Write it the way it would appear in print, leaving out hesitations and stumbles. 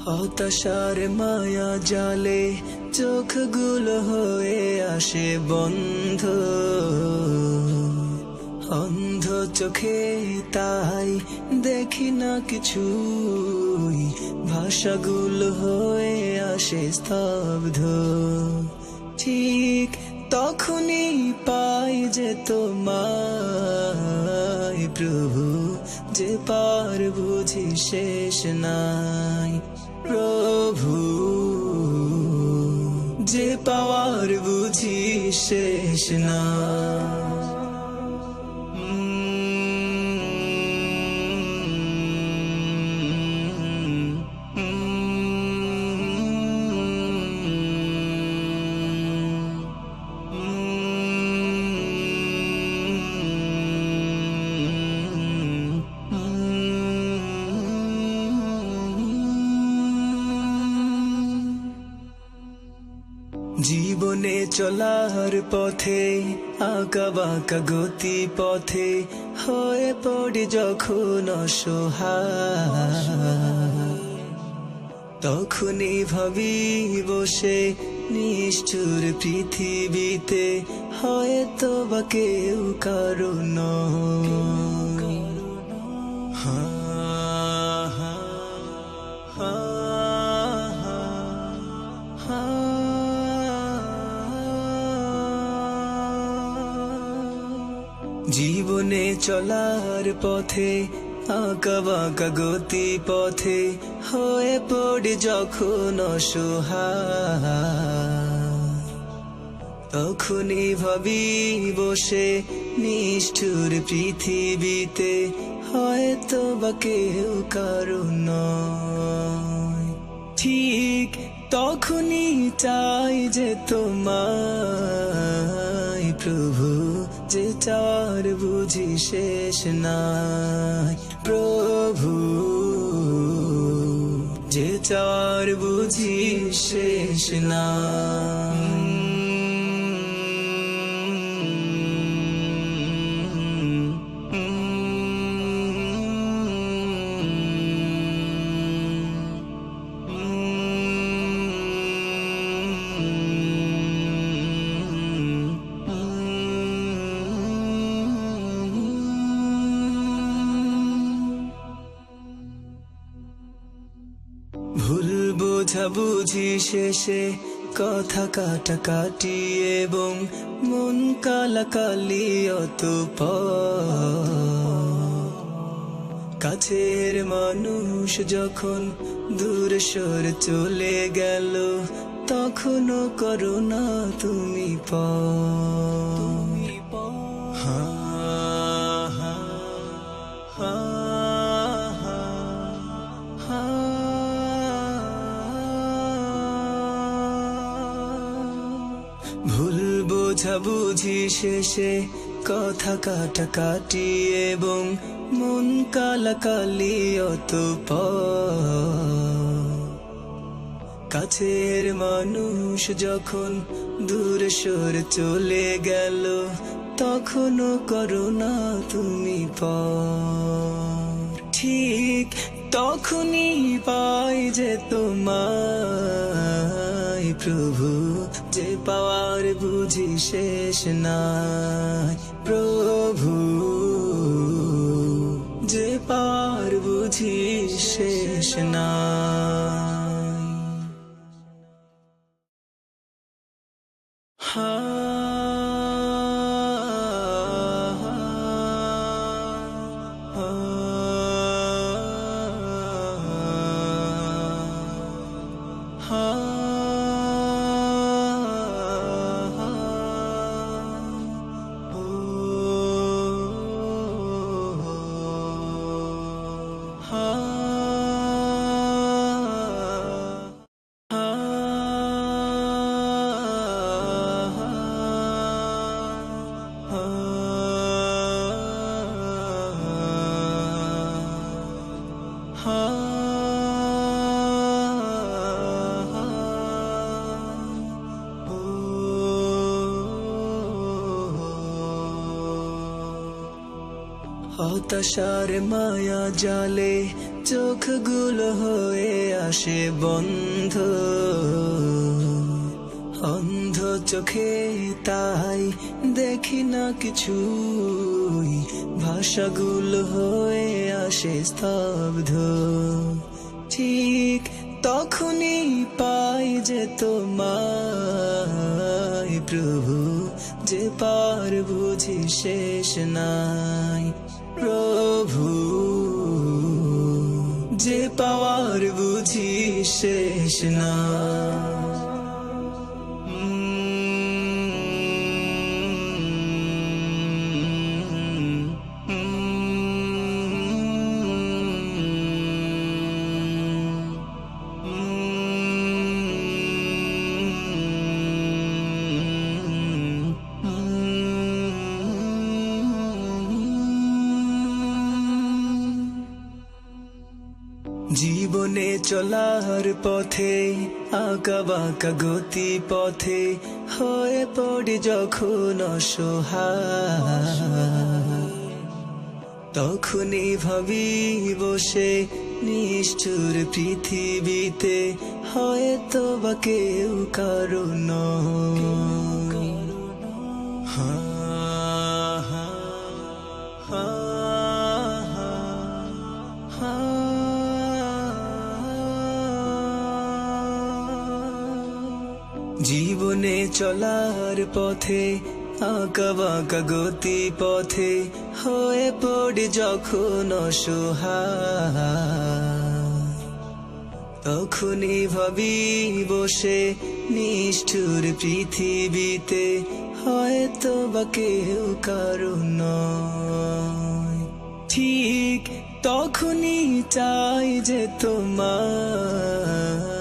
হতাশার মায়া জালে চোখগুলো হয়ে আসে বন্ধ, অন্ধ চোখে তাই দেখি না কিছুই, ভাষাগুলো হয়ে আসে স্তব্ধ। ঠিক তখনই পাই যে তোমায় প্রভু, যে পার বুঝি শেষ নাই। প্রভু, যে পাওয়ার বুঝি শেষ নাই। জীবনে চলার পথে আঁকা বাঁকা গতি পথে হয়ে পড়ি যখন অসহায়, তখনই ভাবি বসে নিষ্ঠুর পৃথিবীতে হয়তো বা কেউ কারণ। জীবনে চলার পথে আঁকা বাঁকা গতি পথে হয়ে পড়ে যখন অসহায়, তখনই ভাবি বসে নিষ্ঠুর পৃথিবীতে হয়তো বা কেউ কারণ। ঠিক তখনই চাই যে তোমায় প্রভু, যে চার বুঝি শেষ নাই। প্রভু, যে চার বুঝি শেষ নাই। ভুল বোঝাবুঝি শেষে কথা কাটাকাটি এবং মন কালাকালি অতঃপর, কাছের মানুষ যখন দূর সরে চলে গেল তখনও করো না তুমি ভুল বোঝাবুঝি শেষে কথা কাটাকাটি এবং মন কালাকালি অতঃপর, কাছের মানুষ যখন দূর সরে চলে গেল তখনও করো না তুমি পর। ঠিক তখনই পাই যে তোমায় প্রভু, যে পাওয়ার বুঝি শেষ নাই। প্রভু, যে পাওয়ার বুঝি শেষ নাই। হতাশার মায়া জালে চোখগুলো হয়ে আসে বন্ধ, অন্ধ চোখে তাই দেখি না কিছুই, ভাষাগুলো হয়ে আসে স্তব্ধ। ঠিক তখনই পাই যে তোমায় প্রভু, যে পার বুঝি শেষ নাই। প্রভু, যে পাওয়ার বুঝি শেষ নাই। জীবনে চলার পথে আঁকা বাঁকা গতি পথে হয়ে পড়ি যখন অসহায়, তখনই ভাবি বসে নিষ্ঠুর পৃথিবীতে হয়তো বা কেউ কারো নয়। জীবনে চলার পথে আঁকা বাঁকা গতি পথে হয়ে পড়ি যখন অসহায়, তখনই ভাবি বসে নিষ্ঠুর পৃথিবীতে হয়তো বা কেউ কারো নয়। ঠিক তখনই চাই যে তোমার